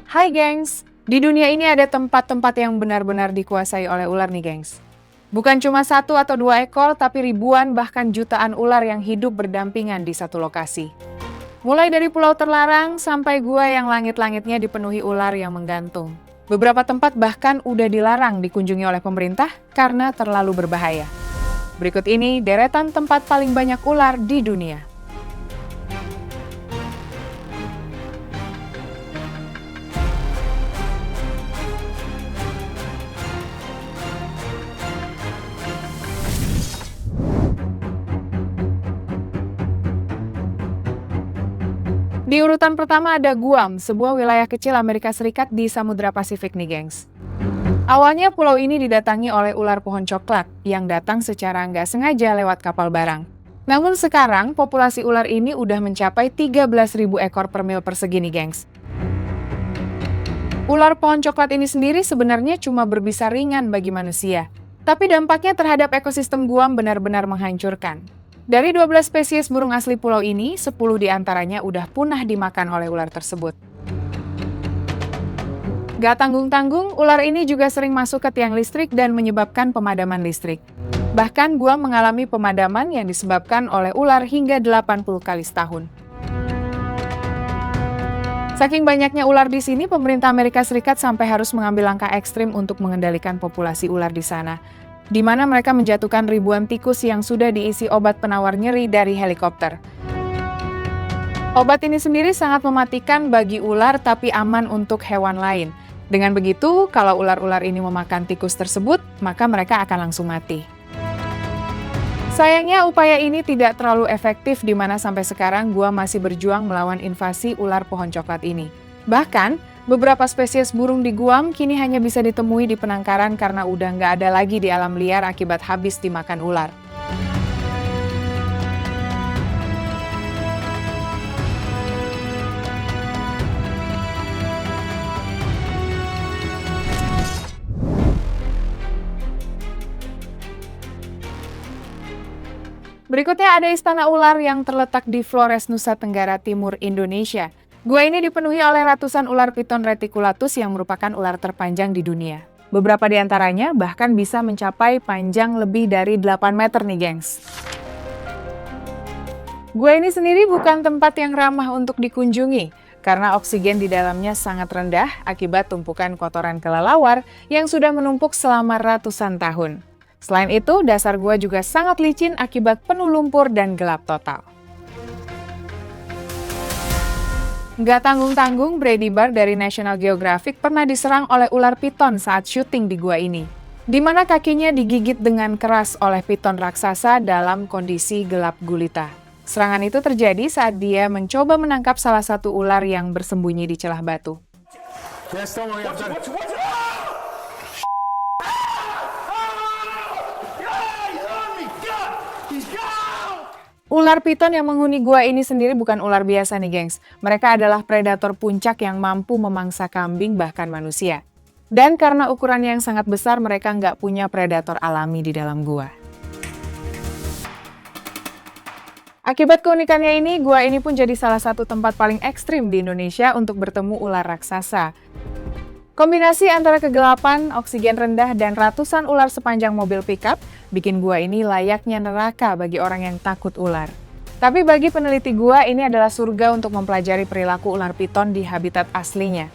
Hai gengs, di dunia ini ada tempat-tempat yang benar-benar dikuasai oleh ular nih gengs. Bukan cuma satu atau dua ekor, tapi ribuan bahkan jutaan ular yang hidup berdampingan di satu lokasi. Mulai dari pulau terlarang sampai gua yang langit-langitnya dipenuhi ular yang menggantung. Beberapa tempat bahkan udah dilarang dikunjungi oleh pemerintah karena terlalu berbahaya. Berikut ini deretan tempat paling banyak ular di dunia. Di urutan pertama ada Guam, sebuah wilayah kecil Amerika Serikat di Samudra Pasifik nih gengs. Awalnya pulau ini didatangi oleh ular pohon coklat yang datang secara nggak sengaja lewat kapal barang. Namun sekarang populasi ular ini udah mencapai 13.000 ekor per mil persegi nih gengs. Ular pohon coklat ini sendiri sebenarnya cuma berbisa ringan bagi manusia. Tapi dampaknya terhadap ekosistem Guam benar-benar menghancurkan. Dari 12 spesies burung asli pulau ini, 10 diantaranya udah punah dimakan oleh ular tersebut. Gak tanggung-tanggung, ular ini juga sering masuk ke tiang listrik dan menyebabkan pemadaman listrik. Bahkan Guam mengalami pemadaman yang disebabkan oleh ular hingga 80 kali setahun. Saking banyaknya ular di sini, pemerintah Amerika Serikat sampai harus mengambil langkah ekstrim untuk mengendalikan populasi ular di sana, di mana mereka menjatuhkan ribuan tikus yang sudah diisi obat penawar nyeri dari helikopter. Obat ini sendiri sangat mematikan bagi ular tapi aman untuk hewan lain. Dengan begitu, kalau ular-ular ini memakan tikus tersebut, maka mereka akan langsung mati. Sayangnya upaya ini tidak terlalu efektif di mana sampai sekarang Guam masih berjuang melawan invasi ular pohon coklat ini. Bahkan, beberapa spesies burung di Guam kini hanya bisa ditemui di penangkaran karena udah nggak ada lagi di alam liar akibat habis dimakan ular. Berikutnya ada Istana Ular yang terletak di Flores, Nusa Tenggara Timur, Indonesia. Gua ini dipenuhi oleh ratusan ular piton reticulatus yang merupakan ular terpanjang di dunia. Beberapa di antaranya bahkan bisa mencapai panjang lebih dari 8 meter nih gengs. Gua ini sendiri bukan tempat yang ramah untuk dikunjungi, karena oksigen di dalamnya sangat rendah akibat tumpukan kotoran kelelawar yang sudah menumpuk selama ratusan tahun. Selain itu, dasar gua juga sangat licin akibat penuh lumpur dan gelap total. Nggak tanggung-tanggung, Brady Bar dari National Geographic pernah diserang oleh ular piton saat syuting di gua ini, di mana kakinya digigit dengan keras oleh piton raksasa dalam kondisi gelap gulita. Serangan itu terjadi saat dia mencoba menangkap salah satu ular yang bersembunyi di celah batu. Ular piton yang menghuni gua ini sendiri bukan ular biasa nih gengs. Mereka adalah predator puncak yang mampu memangsa kambing bahkan manusia. Dan karena ukurannya yang sangat besar, mereka nggak punya predator alami di dalam gua. Akibat keunikannya ini, gua ini pun jadi salah satu tempat paling ekstrim di Indonesia untuk bertemu ular raksasa. Kombinasi antara kegelapan, oksigen rendah, dan ratusan ular sepanjang mobil pickup bikin gua ini layaknya neraka bagi orang yang takut ular. Tapi bagi peneliti gua, ini adalah surga untuk mempelajari perilaku ular piton di habitat aslinya.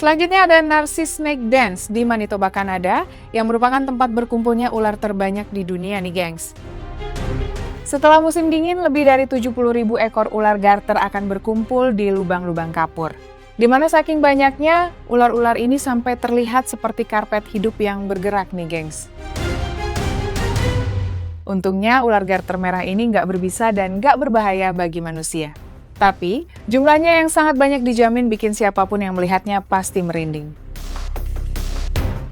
Selanjutnya ada Narcissus Snake Dance di Manitoba, Kanada, yang merupakan tempat berkumpulnya ular terbanyak di dunia nih gengs. Setelah musim dingin, lebih dari 70.000 ekor ular garter akan berkumpul di lubang-lubang kapur. Di mana saking banyaknya, ular-ular ini sampai terlihat seperti karpet hidup yang bergerak nih gengs. Untungnya ular garter merah ini nggak berbisa dan nggak berbahaya bagi manusia. Tapi, jumlahnya yang sangat banyak dijamin bikin siapapun yang melihatnya pasti merinding.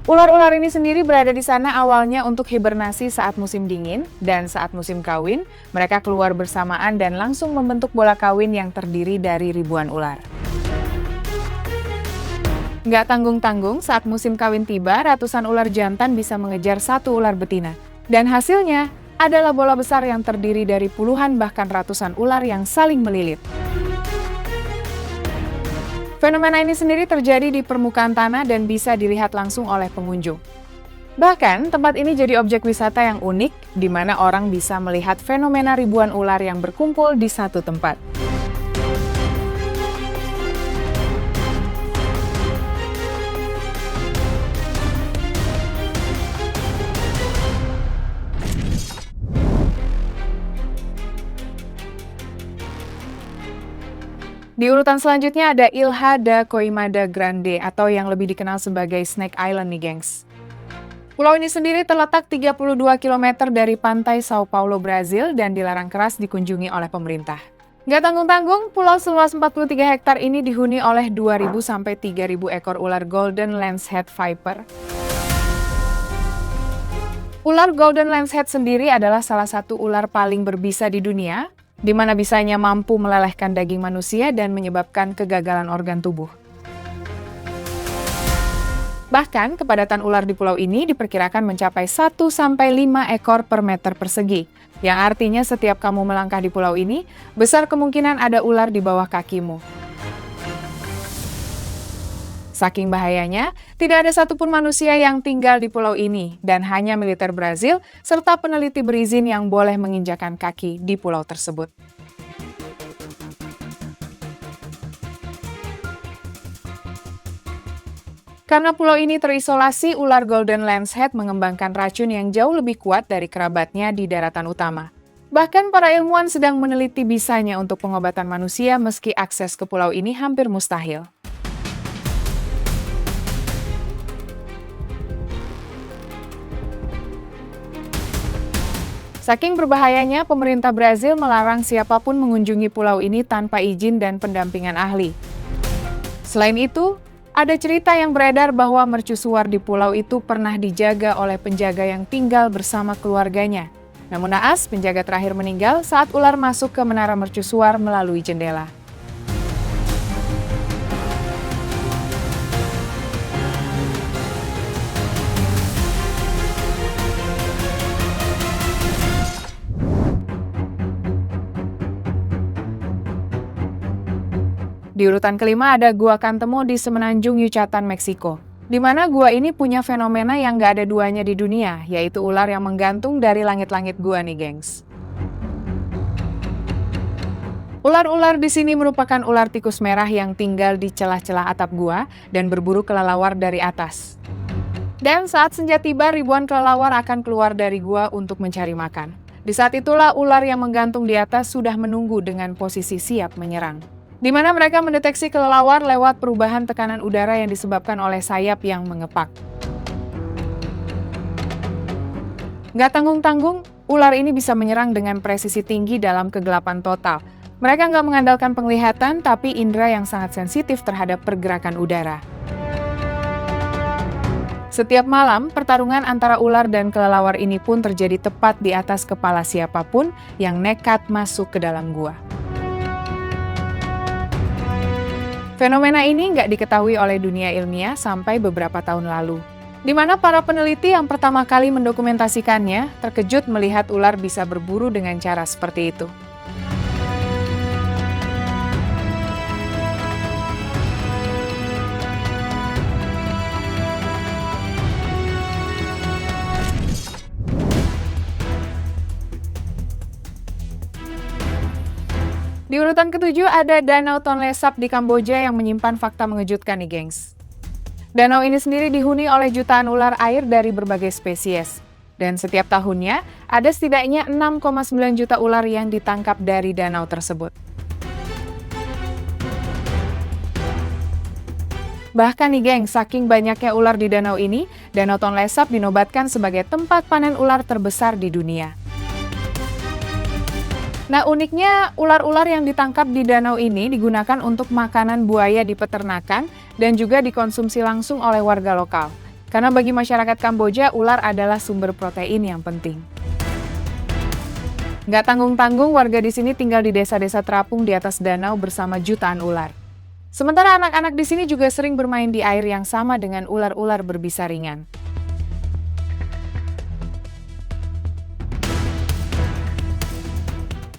Ular-ular ini sendiri berada di sana awalnya untuk hibernasi saat musim dingin, dan saat musim kawin, mereka keluar bersamaan dan langsung membentuk bola kawin yang terdiri dari ribuan ular. Nggak tanggung-tanggung, saat musim kawin tiba, ratusan ular jantan bisa mengejar satu ular betina. Dan hasilnya adalah bola besar yang terdiri dari puluhan bahkan ratusan ular yang saling melilit. Fenomena ini sendiri terjadi di permukaan tanah dan bisa dilihat langsung oleh pengunjung. Bahkan, tempat ini jadi objek wisata yang unik, di mana orang bisa melihat fenomena ribuan ular yang berkumpul di satu tempat. Di urutan selanjutnya ada Ilha da Coimada Grande atau yang lebih dikenal sebagai Snake Island nih, gengs. Pulau ini sendiri terletak 32 km dari pantai Sao Paulo, Brazil dan dilarang keras dikunjungi oleh pemerintah. Nggak tanggung-tanggung, pulau seluas 43 hektar ini dihuni oleh 2.000 sampai 3.000 ekor ular Golden Lancehead Viper. Ular Golden Lancehead sendiri adalah salah satu ular paling berbisa di dunia, di mana bisanya mampu melelehkan daging manusia dan menyebabkan kegagalan organ tubuh. Bahkan, kepadatan ular di pulau ini diperkirakan mencapai 1-5 ekor per meter persegi, yang artinya setiap kamu melangkah di pulau ini, besar kemungkinan ada ular di bawah kakimu. Saking bahayanya, tidak ada satupun manusia yang tinggal di pulau ini, dan hanya militer Brazil serta peneliti berizin yang boleh menginjakan kaki di pulau tersebut. Karena pulau ini terisolasi, ular Golden Lancehead mengembangkan racun yang jauh lebih kuat dari kerabatnya di daratan utama. Bahkan para ilmuwan sedang meneliti bisanya untuk pengobatan manusia meski akses ke pulau ini hampir mustahil. Saking berbahayanya, pemerintah Brazil melarang siapapun mengunjungi pulau ini tanpa izin dan pendampingan ahli. Selain itu, ada cerita yang beredar bahwa mercusuar di pulau itu pernah dijaga oleh penjaga yang tinggal bersama keluarganya. Namun naas, penjaga terakhir meninggal saat ular masuk ke menara mercusuar melalui jendela. Di urutan kelima ada Gua Cantemo di Semenanjung Yucatan, Meksiko, di mana gua ini punya fenomena yang nggak ada duanya di dunia, yaitu ular yang menggantung dari langit-langit gua nih, gengs. Ular-ular di sini merupakan ular tikus merah yang tinggal di celah-celah atap gua dan berburu kelelawar dari atas. Dan saat senja tiba, ribuan kelelawar akan keluar dari gua untuk mencari makan. Di saat itulah ular yang menggantung di atas sudah menunggu dengan posisi siap menyerang, di mana mereka mendeteksi kelelawar lewat perubahan tekanan udara yang disebabkan oleh sayap yang mengepak. Nggak tanggung-tanggung, ular ini bisa menyerang dengan presisi tinggi dalam kegelapan total. Mereka nggak mengandalkan penglihatan, tapi indera yang sangat sensitif terhadap pergerakan udara. Setiap malam, pertarungan antara ular dan kelelawar ini pun terjadi tepat di atas kepala siapapun yang nekat masuk ke dalam gua. Fenomena ini nggak diketahui oleh dunia ilmiah sampai beberapa tahun lalu, di mana para peneliti yang pertama kali mendokumentasikannya terkejut melihat ular bisa berburu dengan cara seperti itu. Di urutan ketujuh ada Danau Tonle Sap di Kamboja yang menyimpan fakta mengejutkan nih, gengs. Danau ini sendiri dihuni oleh jutaan ular air dari berbagai spesies. Dan setiap tahunnya, ada setidaknya 6,9 juta ular yang ditangkap dari danau tersebut. Bahkan nih, gengs, saking banyaknya ular di danau ini, Danau Tonle Sap dinobatkan sebagai tempat panen ular terbesar di dunia. Nah, uniknya, ular-ular yang ditangkap di danau ini digunakan untuk makanan buaya di peternakan dan juga dikonsumsi langsung oleh warga lokal. Karena bagi masyarakat Kamboja, ular adalah sumber protein yang penting. Nggak tanggung-tanggung, warga di sini tinggal di desa-desa terapung di atas danau bersama jutaan ular. Sementara anak-anak di sini juga sering bermain di air yang sama dengan ular-ular berbisa ringan.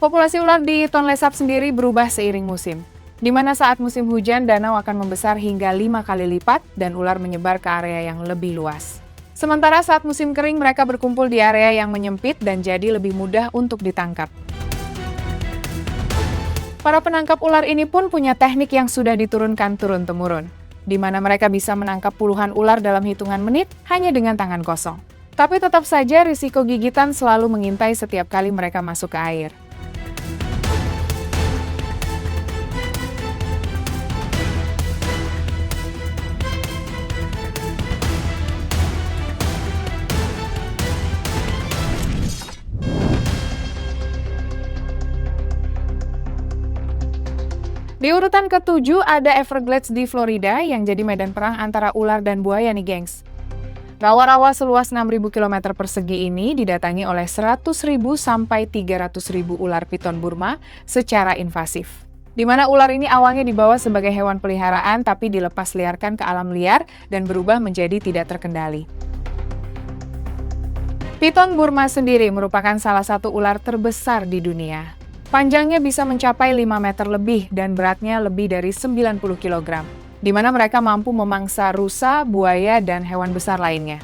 Populasi ular di Tonle Sap sendiri berubah seiring musim, di mana saat musim hujan danau akan membesar hingga 5 kali lipat dan ular menyebar ke area yang lebih luas. Sementara saat musim kering mereka berkumpul di area yang menyempit dan jadi lebih mudah untuk ditangkap. Para penangkap ular ini pun punya teknik yang sudah diturunkan turun-temurun, di mana mereka bisa menangkap puluhan ular dalam hitungan menit hanya dengan tangan kosong. Tapi tetap saja risiko gigitan selalu mengintai setiap kali mereka masuk ke air. Di urutan ke-7 ada Everglades di Florida yang jadi medan perang antara ular dan buaya nih gengs. Rawa-rawa seluas 6.000 km persegi ini didatangi oleh 100.000 sampai 300.000 ular piton Burma secara invasif. Di mana ular ini awalnya dibawa sebagai hewan peliharaan tapi dilepas liarkan ke alam liar dan berubah menjadi tidak terkendali. Piton Burma sendiri merupakan salah satu ular terbesar di dunia. Panjangnya bisa mencapai 5 meter lebih dan beratnya lebih dari 90 kg, di mana mereka mampu memangsa rusa, buaya, dan hewan besar lainnya.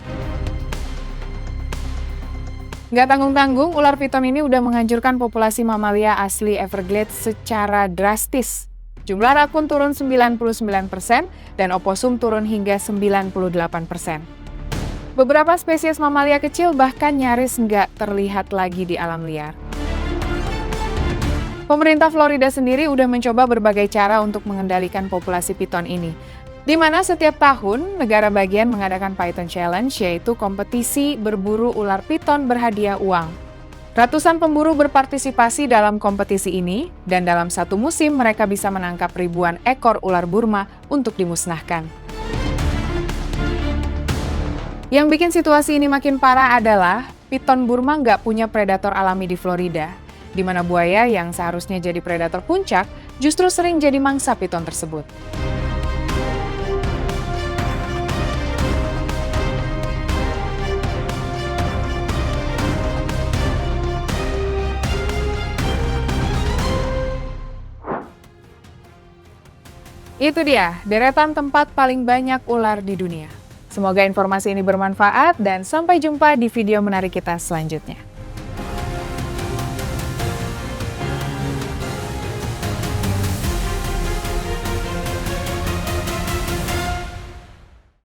Nggak tanggung-tanggung, ular piton ini udah menghancurkan populasi mamalia asli Everglades secara drastis. Jumlah rakun turun 99% dan oposum turun hingga 98%. Beberapa spesies mamalia kecil bahkan nyaris nggak terlihat lagi di alam liar. Pemerintah Florida sendiri udah mencoba berbagai cara untuk mengendalikan populasi piton ini, di mana setiap tahun negara bagian mengadakan Python Challenge, yaitu kompetisi berburu ular piton berhadiah uang. Ratusan pemburu berpartisipasi dalam kompetisi ini, dan dalam satu musim mereka bisa menangkap ribuan ekor ular Burma untuk dimusnahkan. Yang bikin situasi ini makin parah adalah piton Burma nggak punya predator alami di Florida, di mana buaya yang seharusnya jadi predator puncak justru sering jadi mangsa piton tersebut. Itu dia, deretan tempat paling banyak ular di dunia. Semoga informasi ini bermanfaat dan sampai jumpa di video menarik kita selanjutnya.